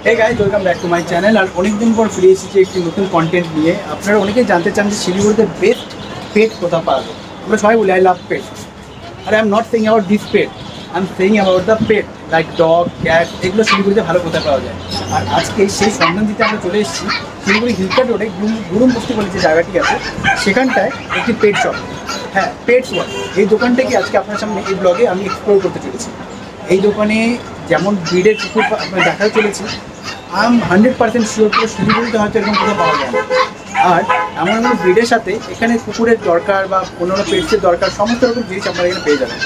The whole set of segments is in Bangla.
Hey guys, welcome back to my channel. আর অনেকদিন পর ফিরে এসেছি একটি নতুন কন্টেন্ট নিয়ে। আপনারা অনেকেই জানতে চান যে শিলিগুড়িতে বেস্ট পেট কোথা পাওয়া যায়। আমরা সবাই বলি আই লাভ পেট, আর I am not saying about this pet, I am saying about the pet like dog, cat. এগুলো শিলিগুড়িতে ভালো কোথায় পাওয়া যায়। আর আজকে সেই সন্ধান দিতে আমরা চলে এসেছি শিলিগুড়ি হিলকাট রোডে গুরুম বস্তি বলে যে জায়গাটি আছে, সেখানটায় একটি পেট শপ, হ্যাঁ পেটস ওয়ার্ল্ড। এই দোকানটাকে আজকে আপনার সামনে এই ব্লগে আমি এক্সপ্লোর করতে চলেছি। এই দোকানে যেমন ব্রিডের কুকুর আপনার দেখাতে চলেছি, আই এম 100% শিওর করে শিলিগুড়িতে হয়তো এরকম কোথাও পাওয়া যায় না। আর এমন ব্রিডের সাথে এখানে কুকুরের দরকার বা অন্যান্য পেটসের দরকার সমস্ত রকম জিনিস আপনারা এখানে পেয়ে যাবেন।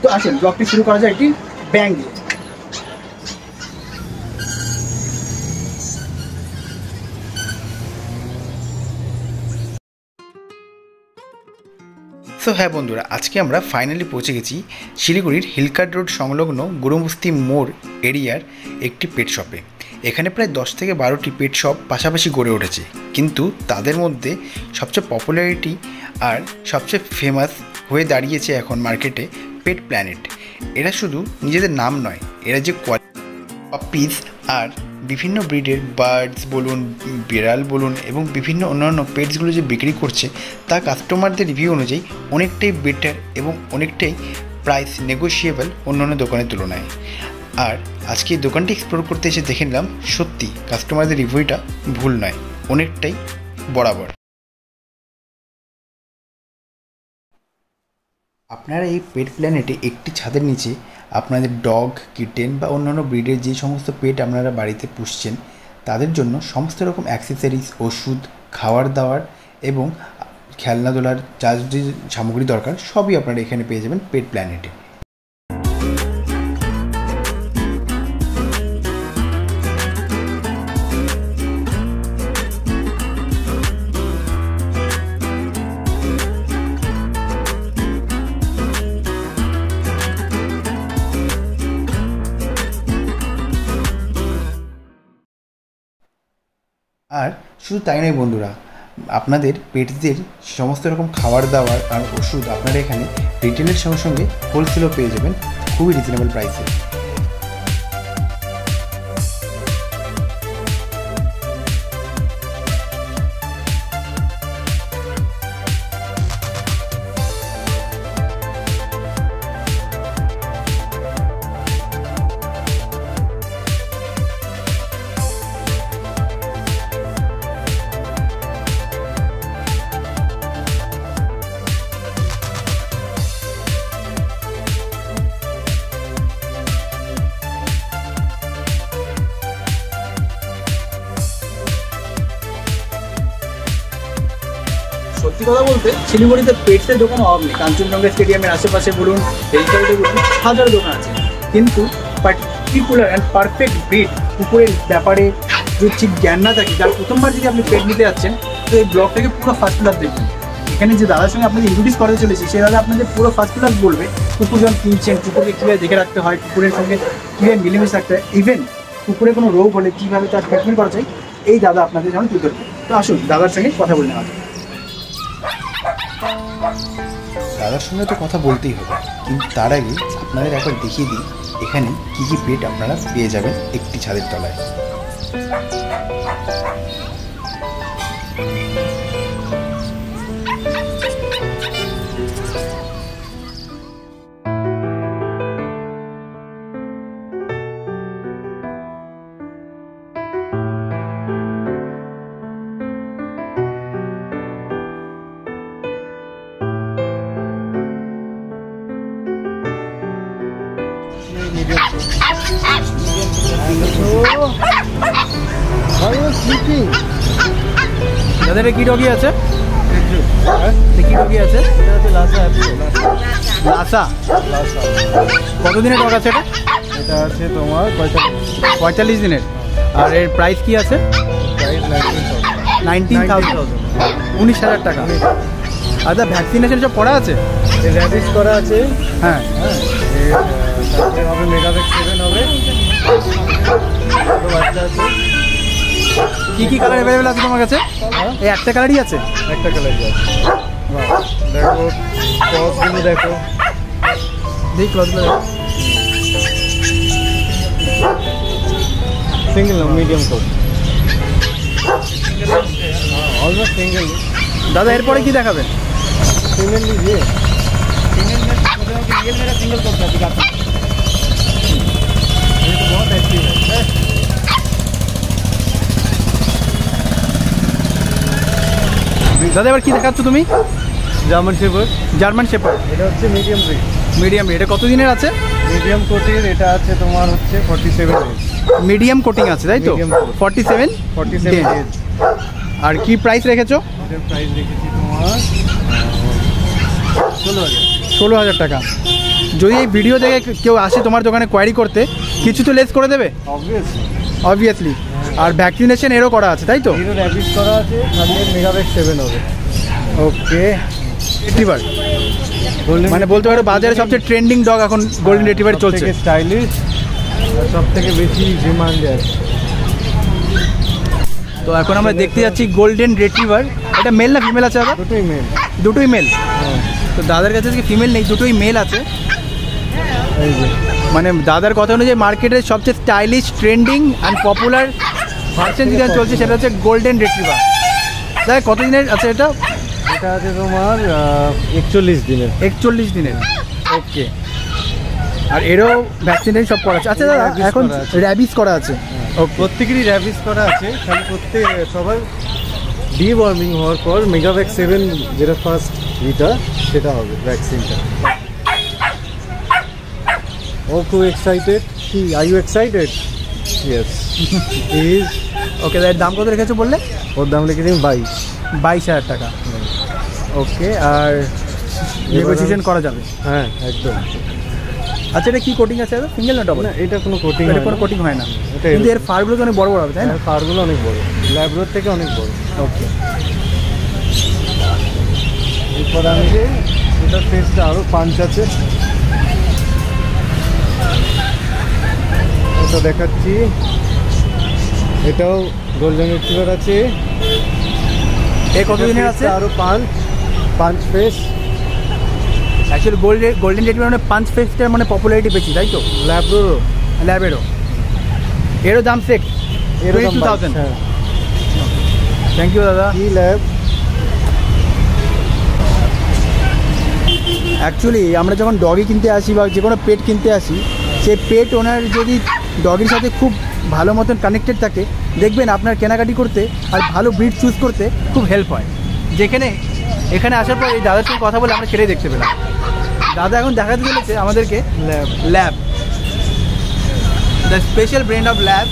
তো আসুন ব্লগটি শুরু করা যায় একটি ব্যাং দিয়ে। সো হ্যাঁ বন্ধুরা, আজকে আমরা ফাইনালি পৌঁছে গেছি শিলিগুড়ির হিলকাট রোড সংলগ্ন গুরুমবস্তি মোড় এরিয়ার একটি পেট শপে। এখানে প্রায় 10 থেকে 12টি পেট শপ পাশাপাশি গড়ে উঠেছে, কিন্তু তাদের মধ্যে সবচেয়ে পপুলারিটি আর সবচেয়ে ফেমাস হয়ে দাঁড়িয়েছে এখন মার্কেটে পেট প্ল্যানেট। এরা শুধু নিজেদের নাম নয়, এরা যে পাপিজ আর বিভিন্ন ব্রিডের বার্ডস বলুন, বিড়াল বলুন এবং বিভিন্ন অন্যান্য পেটসগুলো যে বিক্রি করছে তা কাস্টমারদের রিভিউ অনুযায়ী অনেকটাই বেটার এবং অনেকটাই প্রাইস নেগোশিয়েবল অন্যান্য দোকানের তুলনায়। আর আজকে এই দোকানটি এক্সপ্লোর করতে এসে দেখে নিলাম সত্যি কাস্টমারদের রিভিউটা ভুল নয়, অনেকটাই বরাবর। আপনারা এই পেট প্ল্যানেটে একটি ছাদের নিচে আপনাদের ডগ, কিটেন বা অন্যান্য ব্রিডের যে সমস্ত পেট আপনারা বাড়িতে পুষছেন তাদের জন্য সমস্ত রকম অ্যাক্সেসরিজ, ওষুধ, খাওয়ার দাওয়ার এবং খেলনাধুলার যা যে সামগ্রী দরকার সবই আপনারা এখানে পেয়ে যাবেন পেট প্ল্যানেটে। আর শুধু তাই নয় বন্ধুরা, আপনাদের পেটসদের সমস্ত রকম খাবার দাবার আর ওষুধ আপনারা এখানে রিটেলের সঙ্গে সঙ্গে হোলসেলও পেয়ে যাবেন খুবই রিজনেবল প্রাইসে। সত্যি কথা বলতে শিলিগুড়িতে পেটসের দোকান অভাব নেই। কাঞ্চনজঙ্ঘা স্টেডিয়ামের আশেপাশে বলুন, হেলথে বলুন, হাজার দোকান আছে, কিন্তু পার্টিকুলার অ্যান্ড পারফেক্ট ব্রিড কুকুরের ব্যাপারে যদি ঠিক জ্ঞান না থাকে, যার প্রথমবার যদি আপনি পেট নিতে যাচ্ছেন তো এই ব্লগটাকে পুরো ফার্স্ট ক্লাস দেখবেন। এখানে যে দাদার সঙ্গে আপনাকে ইন্ট্রোডিউস করতে চলেছি সে দাদা আপনাদের পুরো ফার্স্ট ক্লাস বলবে কুকুর যখন কিনছেন কুকুরকে কীভাবে দেখে রাখতে হয়, কুকুরের সঙ্গে কীভাবে মিলেমিশে রাখতে হয়, ইভেন কুকুরের কোনো রোগ হলে কীভাবে তার ট্রিটমেন্ট করা যায়, এই দাদা আপনাদের যেমন তুলে ধরবে। তো আসুন দাদার সঙ্গে কথা বলে নেওয়া যায়। দাদার সঙ্গে তো কথা বলতেই হবে, কিন্তু তার আগে আপনাদের একবার দেখিয়ে দিই এখানে কী কী পেট আপনারা পেয়ে যাবেন একটি ছাদের তলায়। দাদা কি ডগি আছে? কি ডগি আছে? লাসা। কতদিনের ডগ আছে এটা? এটা আছে তোমার 45 দিনের। আর এর প্রাইস কি আছে? 19,000, 19,000 টাকা। আচ্ছা, ভ্যাকসিনেশন সব করা আছে? র্যাবিস করা আছে, হ্যাঁ তারপরে হবে মেগাভ্যাক্সিন হবে, বাচ্চা আছে। কি কি কালার অ্যাভেলেবেল আছে তোমার কাছে? এই একটা কালারই আছে? একটা কালারই আছে। দেখো ক্রসগুলো দেখো, দেখি ক্রসগুলো দেখো। সিঙ্গেল না মিডিয়াম কোট, অলমোস্ট সিঙ্গেল। দাদা এরপরে কি দেখাবেন? सिंगल लीजिए। सिंगल में रियल मेरा सिंगल कोट था, दिखाता हूं। ये तो बहुत अच्छी है। দাদা এবার কি দেখাচ্ছ তুমি? German shepherd. জার্মান শেপার্ড, এটা হচ্ছে মিডিয়াম ব্রিড। মিডিয়াম, এটা কত দিনের আছে? মিডিয়াম কোটের এটা আছে তোমার হচ্ছে 47 ডেজ। মিডিয়াম কোটিং আছে তাই তো? Medium coat। 47 ডেজ। আর কি প্রাইস রেখেছো? এটার প্রাইস রেখেছি তোমার 16,000 টাকা। যদি এই ভিডিও দেখে কেউ আসে তোমার দোকানে কোয়ারি করতে, কিছু তো লেস করে দেবে অবভিয়াসলি। অবভিয়াসলি। আর ভ্যাকসিনেশন এরও করা আছে তাই তো? এরও র্যাবিস করা আছে, 100 মেগাভ্যাক্স 7 হবে। ওকে, রিট্রিভার মানে বলতে পারো বাজারে সবচেয়ে ট্রেন্ডিং ডগ এখন গোল্ডেন রিট্রিভার চলছে। সবথেকে স্টাইলিশ আর সবথেকে বেশি ডিমান্ড আছে। তো এখন আমরা দেখতে যাচ্ছি গোল্ডেন রিট্রিভার। এটা মেল না ফিমেল আছে দাদা? দুটোই মেল। দুটোই মেল। হ্যাঁ, তো দাদার কাছে আজকে ফিমেল নেই, দুটোই মেল আছে। এই যে মানে দাদার কথা অনুযায়ী মার্কেটের সবচেয়ে stylish, trending and popular version যেটা চলছে সেটা হচ্ছে গোল্ডেন রিট্রিভার। দাদা কতদিনের আছে এটা? এটা আছে তোমার 41 দিনের। 41 দিনের। ওকে, আর এরও ভ্যাকসিনেশন সব করা আছে। আচ্ছা দাদা Rabies এখন করা আছে। র্যাবিস করা আছে। ওকে, প্রত্যেকেরই র্যাবিস করা আছে, খালি সবার ডিওয়ার্মিং হওয়ার পর মেগাভ্যাক্স 7 যেটা ফার্স্ট ইটা সেটা হবে ভ্যাকসিনটা। ও খুব এক্সাইটেড। কি are you excited? Yes please. Okay দাদা, এর দাম কত রেখেছো বললে? ওর দাম লিখে 22,000 টাকা। ওকে, আর নেগোসিয়েশন করা যাবে? হ্যাঁ একদম। আচ্ছা এটা কি কোটিং আছে দাদা, সিঙ্গেল না ডবল? না এটা কোনো কোটিং এটা কোনো কোটিং হয় না, এটা কিন্তু এর ফারগুলো তো অনেক বড় বড় হবে তাই না? ফারগুলো অনেক বড়, ল্যাব্রোর থেকে অনেক বড়। ওকে, এরপর আমি যে এটার ফেসটা আরও পাঞ্চ আছে ওটা দেখাচ্ছি। এটাও গোল্ডেন রিট্রিভার আছে। এ কত দিনের আছে? আরও punch face. Actually golden retriever মানে পাঁচ ফেসটার মানে পপুলারিটি বেশি তাই তো? ল্যাব্রোরও, ল্যাবেরও। এরও দাম সেট, এরকম 22,000। হ্যাঁ। থ্যাংক ইউ দাদা। কি ল্যাব? অ্যাকচুয়ালি আমরা যখন ডগি কিনতে আসি বা যে কোনো পেট কিনতে আসি, সেই পেট ওনার যদি ডগির সাথে খুব ভালো মতন কানেক্টেড থাকে, দেখবেন আপনার কেনাকাটি করতে আর ভালো ব্রিড চুজ করতে খুব হেল্প হয়। যেখানে এখানে আসার পর এই দাদার সঙ্গে কথা বলে আমরা সেটাই দেখতে পেলাম। দাদা এখন দেখাতে চলেছে আমাদেরকে lab, the special brand of lab.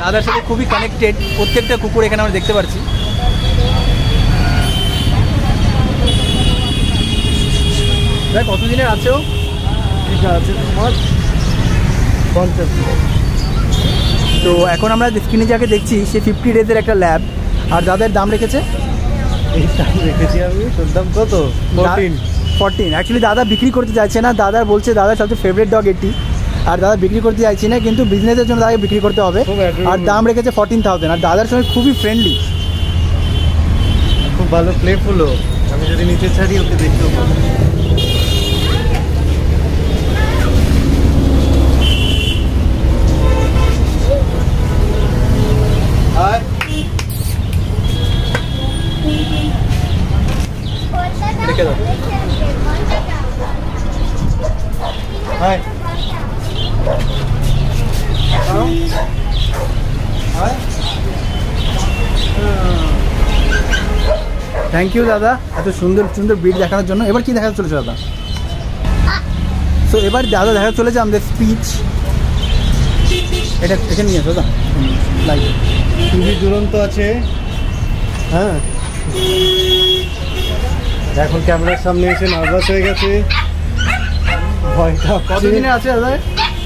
দাদার সাথে খুবই কানেক্টেড প্রত্যেকটা কুকুর এখানে আমরা দেখতে পাচ্ছি। কত দিনের আছেও? এটা আছে তোমার 50 দিন। তো এখন আমরা স্ক্রিনে যাকে দেখছি সে 50 ডেজের একটা ল্যাব, আর দাদার দাম রেখেছে এই দাম রেখেছি আমি। তোর দাম কত? 14। অ্যাকচুয়ালি দাদা বিক্রি করতে চাইছে না, দাদার বলছে দাদার সবচেয়ে ফেভারিট ডগ এটি, আর দাদা বিক্রি করতে চাইছে না, কিন্তু বিজনেসের জন্য দাদাকে বিক্রি করতে হবে। খুব adorable। আর দাম রেখেছে 14,000। আর দাদার সঙ্গে খুবই ফ্রেন্ডলি, খুব ভালো প্লেফুলও। আমি যদি নিচে ছাড়ি ওকে দেখতেও পাবো। রেখে দাও। হাই থ্যাংক ইউ দাদা এত সুন্দর সুন্দর ব্রিড দেখানোর জন্য। এবার কি দেখাতে চলেছে দাদা? তো এবার দাদা দেখাতে চলেছে আমাদের স্পিচ। এটা এখানে নিয়ে আসো দাদা, লাইভ খুবই দুরন্ত আছে। হ্যাঁ এখন ক্যামেরার সামনে এসে নার্ভাস হয়ে গেছে, ভয়টা কত দিনে আছে দাদা?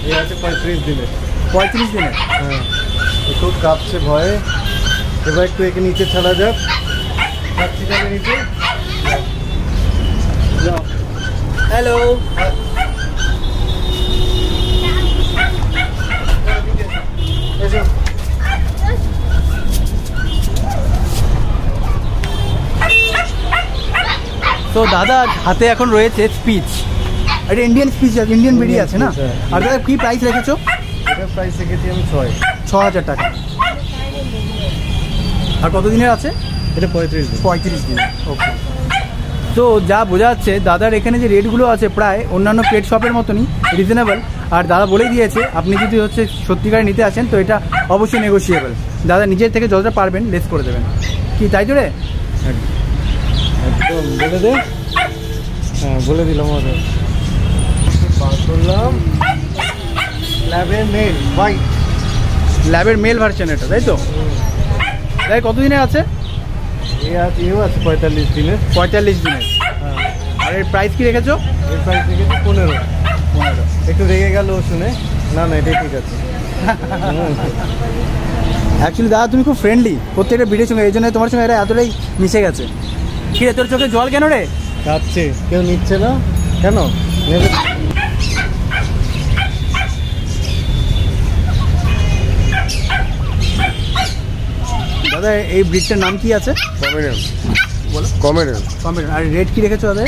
এই আছে 35 দিনের। 35 দিনের। হ্যাঁ খুব কাঁপছে ভয়ে। এবার একটু একে নিচে ছাড়া যাক। ছাড়ছি তাহলে নিচে। হ্যালো, এসো। তো দাদা হাতে এখন রয়েছে স্পিচ। এটা ইন্ডিয়ান স্পিচ, ইন্ডিয়ান বিডি আছে না? আর দাদা কি প্রাইস রেখেছো? প্রাইস রেখেছি আমি 6,000 টাকা। আর কত দিনের আছে? এটা 35 দিন। ওকে। তো যা বোঝা যাচ্ছে দাদার এখানে যে রেটগুলো আছে প্রায় অন্যান্য পেট শপের মতনই রিজনেবল। আর দাদা বলেই দিয়েছে আপনি যদি হচ্ছে সত্যিকারে নিতে আসেন তো এটা অবশ্যই নেগোশিয়েবল। দাদা নিজের থেকে যতটা পারবেন লেস করে দেবেন, কি তাই তো রে? একদম বলে দে। হ্যাঁ বলে দিলাম। আমাদের করলাম ল্যাবের মেল হোয়াইট, ল্যাবের মেল ভার্সন এটা, তাই তো? তাই কত দিনে আছে? এও আছে 45 দিনের। 45 দিনের। হ্যাঁ। আর এর প্রাইস কি রেখেছো? এর প্রাইস রেখেছি 15। একটু রেগে গেল শুনে। না এটাই ঠিক আছে। অ্যাকচুয়ালি দাদা তুমি খুব ফ্রেন্ডলি প্রত্যেকটা ভিডিওর সঙ্গে, এই জন্য তোমার সঙ্গে এরা এতটাই মিশে গেছে। কি রে তোর চোখে জল কেন রে? যাচ্ছে কেউ নিচ্ছে না কেন? নেবে। দাদা এই ব্রিডটার নাম কি আছে? কমেডিয়ান। বলো। কমেডিয়ান। কমেডিয়ান। আর রেট কি রেখেছো দাদা?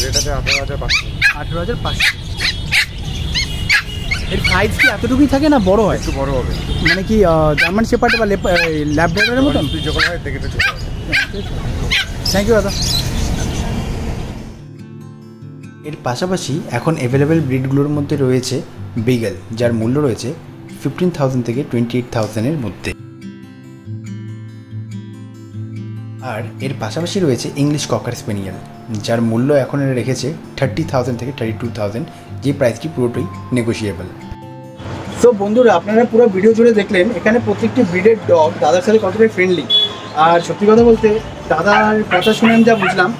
এটাতে 18,500। 18,500। এর সাইজ কি এতটুকুই থাকে না বড় হয়? একটু বড় হবে। মানে কি জার্মান শেপার্ড বা ল্যাব ডগের মতন? তুই যখন হয় দেখে তো ছোট হবে। থ্যাংক ইউ দাদা। এর পাশাপাশি এখন অ্যাভেলেবেল ব্রিডগুলোর মধ্যে রয়েছে বিগল, যার মূল্য রয়েছে 15,000 থেকে 28,000-এর মধ্যে। আর এর পাশাপাশি রয়েছে ইংলিশ ককার স্পেনিয়াল, যার মূল্য এখন এরা রেখেছে 30,000 থেকে 32,000, যে প্রাইসটি পুরোটাই নেগোশিয়েবল। সো বন্ধুরা আপনারা পুরো ভিডিও জুড়ে দেখলেন এখানে প্রত্যেকটি ব্রিডের ডগ দাদার সাথে কতটাই ফ্রেন্ডলি। আর সত্যি কথা বলতে দাদার কথা শুনে আমি যা বুঝলাম,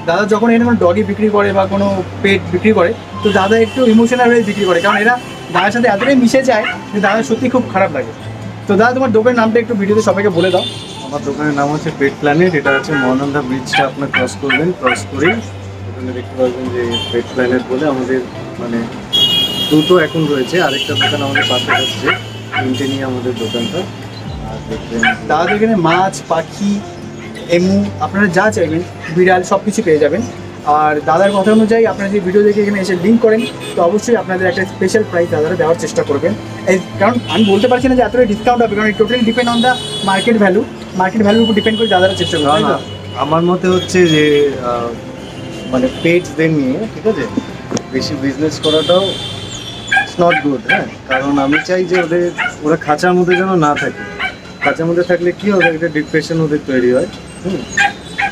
দাদা যখন এরকম ডগি বিক্রি করে বা কোনো পেট বিক্রি করে তো দাদা একটু ইমোশনাল হয়ে বিক্রি করে, কারণ এরা দাদার সাথে এতটাই মিশে যায় যে দাদার সত্যি খুব খারাপ লাগে। তো দাদা তোমার দোকানের নামটা একটু ভিডিওতে সবাইকে বলে দাও। আমার দোকানের নাম হচ্ছে পেট প্ল্যানেট। এটা হচ্ছে মহানন্দা ব্রিজটা আপনার ক্রস করবেন, ক্রস করেই ওখানে দেখতে পারবেন যে পেট প্ল্যানেট বলে আমাদের মানে দুটো এখন রয়েছে, আরেকটা দোকান আমাদের পাশে হচ্ছে, তিনটে নিয়ে আমাদের দোকানটা। আর দেখবেন দাদাদের এখানে মাছ, পাখি, এমু আপনারা যা চাইবেন বিড়াল সব কিছু পেয়ে যাবেন। আর দাদার কথা অনুযায়ী আপনারা যে ভিডিও দেখে এখানে এসে লিঙ্ক করেন তো অবশ্যই আপনাদের একটা স্পেশাল প্রাইস দাদারা দেওয়ার চেষ্টা করবেন। কারণ আমি বলতে পারছি না যে এতটাই ডিসকাউন্ট হবে, কারণ totally depend on the market ভ্যালুর উপর ডিপেন্ড করে দাদারা চেষ্টা করবেন। আমার মতে হচ্ছে যে মানে পেটসদের নিয়ে ঠিক আছে বেশি বিজনেস করাটাও ইটস নট গুড। হ্যাঁ, কারণ আমি চাই যে ওরা খাঁচার মধ্যে যেন না থাকে। খাঁচার মধ্যে থাকলে কি হবে, একটা ডিপ্রেশন ওদের তৈরি হয়।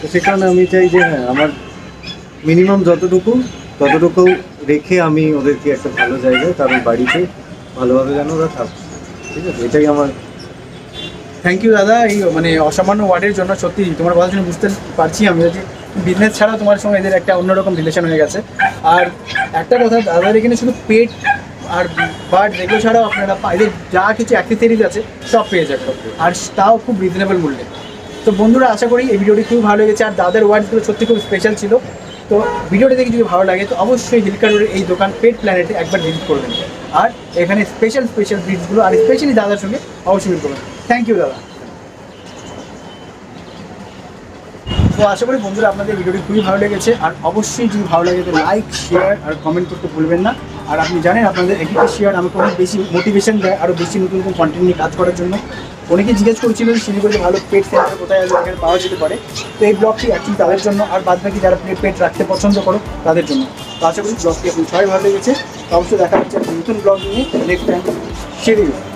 তো সে কারণে আমি চাই যে হ্যাঁ আমার মিনিমাম যতটুকু রেখে আমি ওদেরকে একটা ভালো জায়গায় কারণ বাড়িতে ভালোভাবে যেন ওরা থাকে। ঠিক আছে, এটাই আমার। থ্যাংক ইউ দাদা এই মানে অসামান্য ওয়ার্ডের জন্য। সত্যি তোমার কথা শুনে বুঝতে পারছি আমি যে বিজনেস ছাড়াও তোমার সঙ্গে এদের একটা অন্যরকম রিলেশন হয়ে গেছে। আর একটা কথা দাদার এখানে শুধু পেট আর বার্ড এগুলো ছাড়াও আপনারা এদের যা কিছু অ্যাক্সেসরিজ আছে সব পেয়ে যাবেন, আর তাও খুব রিজনেবল মূল্যে। তো বন্ধুরা আশা করি এই ভিডিওটি খুব ভালো লেগেছে, আর দাদার ওয়ার্ডসগুলো সত্যি খুব স্পেশাল ছিল। তো ভিডিওটা দেখে যদি ভালো লাগে তো অবশ্যই হিলকা রোডের এই দোকান পেট প্ল্যানেটে একবার ভিজিট করবেন, আর এখানে স্পেশাল ব্রিডসগুলো আর স্পেশালি দাদার সঙ্গে অবশ্যই ভিজিট করবেন। থ্যাংক ইউ দাদা। তো আশা করি বন্ধুরা আপনাদের ভিডিওটি খুবই ভালো লেগেছে, আর অবশ্যই যদি ভালো লাগে তো লাইক, শেয়ার আর কমেন্ট করতে ভুলবেন না। আর আপনি জানেন আপনাদের একটি শেয়ার আমাকে অনেক বেশি মোটিভেশন দেয় আরও বেশি নতুন নতুন কন্টেন্ট নিয়ে কাজ করার জন্য। অনেকে জিজ্ঞেস করছিল যে শিলিগুড়িতে ভালো পেট সেন্টার কোথায় আছে, এখানে পাওয়া যেতে পারে। তো এই ব্লগটি অ্যাকচুয়ালি তাদের জন্য, আর বাদ বাকি যারা পেট রাখতে পছন্দ করো তাদের জন্য। তো আশা করি ব্লগটি আপনি সবাই ভালো লেগেছে। অবশ্যই দেখা হচ্ছে নতুন ব্লগ নিয়ে নেক্সট টাইম। শিলিগুড়ি।